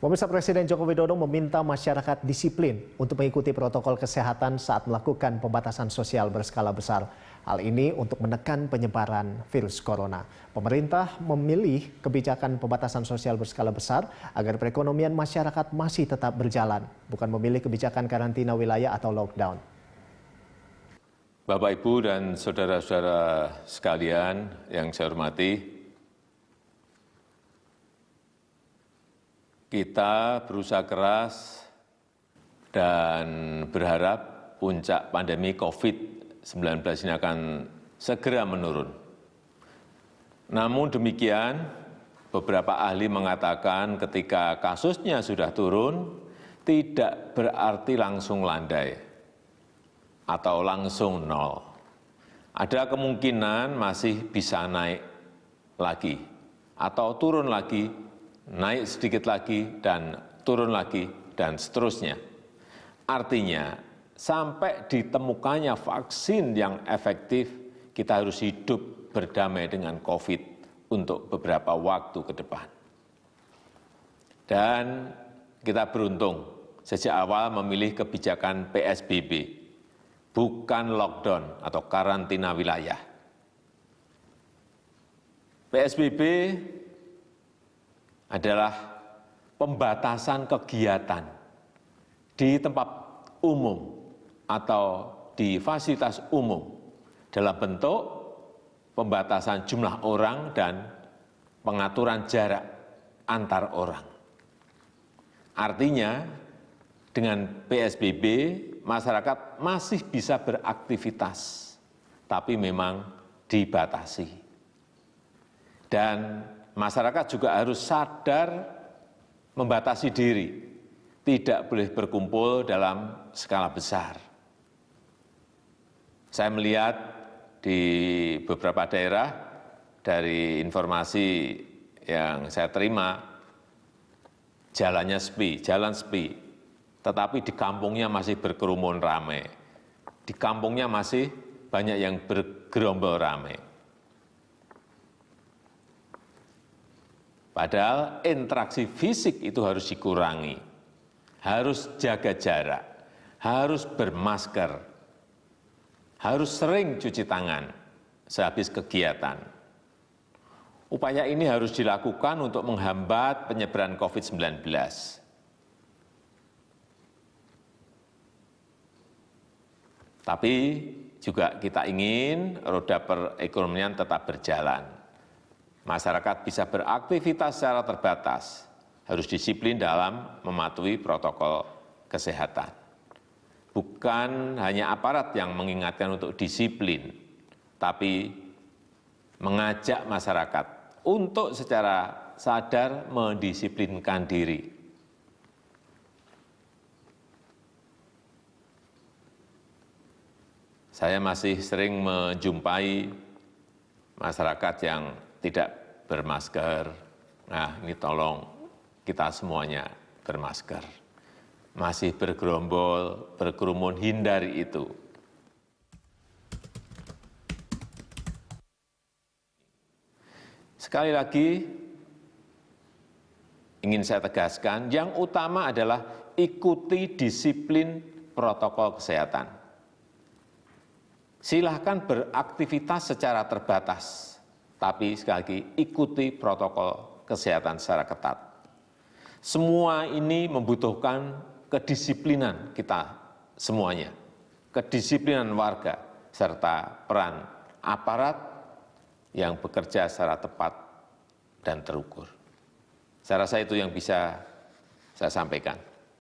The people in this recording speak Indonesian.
Pemirsa, Presiden Joko Widodo meminta masyarakat disiplin untuk mengikuti protokol kesehatan saat melakukan pembatasan sosial berskala besar. Hal ini untuk menekan penyebaran virus corona. Pemerintah memilih kebijakan pembatasan sosial berskala besar agar perekonomian masyarakat masih tetap berjalan, bukan memilih kebijakan karantina wilayah atau lockdown. Bapak, Ibu, dan saudara-saudara sekalian yang saya hormati, kita berusaha keras dan berharap puncak pandemi COVID-19 ini akan segera menurun. Namun demikian, beberapa ahli mengatakan ketika kasusnya sudah turun, tidak berarti langsung landai atau langsung nol. Ada kemungkinan masih bisa naik lagi atau turun lagi, naik sedikit lagi, dan turun lagi, dan seterusnya. Artinya, sampai ditemukannya vaksin yang efektif, kita harus hidup berdamai dengan COVID untuk beberapa waktu ke depan. Dan kita beruntung, sejak awal memilih kebijakan PSBB, bukan lockdown atau karantina wilayah. PSBB adalah pembatasan kegiatan di tempat umum atau di fasilitas umum dalam bentuk pembatasan jumlah orang dan pengaturan jarak antar orang. Artinya, dengan PSBB, masyarakat masih bisa beraktivitas, tapi memang dibatasi. Dan masyarakat juga harus sadar membatasi diri, tidak boleh berkumpul dalam skala besar. Saya melihat di beberapa daerah, dari informasi yang saya terima, jalannya sepi, jalan sepi, tetapi di kampungnya masih berkerumun ramai. Di kampungnya masih banyak yang bergerombol ramai. Padahal interaksi fisik itu harus dikurangi, harus jaga jarak, harus bermasker, harus sering cuci tangan sehabis kegiatan. Upaya ini harus dilakukan untuk menghambat penyebaran COVID-19. Tapi juga kita ingin roda perekonomian tetap berjalan. Masyarakat bisa beraktivitas secara terbatas, harus disiplin dalam mematuhi protokol kesehatan. Bukan hanya aparat yang mengingatkan untuk disiplin, tapi mengajak masyarakat untuk secara sadar mendisiplinkan diri. Saya masih sering menjumpai masyarakat yang tidak bermasker. Nah, ini tolong kita semuanya bermasker. Masih bergerombol, berkerumun, hindari itu. Sekali lagi, ingin saya tegaskan, yang utama adalah ikuti disiplin protokol kesehatan. Silahkan beraktivitas secara terbatas, tapi sekali lagi ikuti protokol kesehatan secara ketat. Semua ini membutuhkan kedisiplinan kita semuanya, kedisiplinan warga, serta peran aparat yang bekerja secara tepat dan terukur. Saya rasa itu yang bisa saya sampaikan.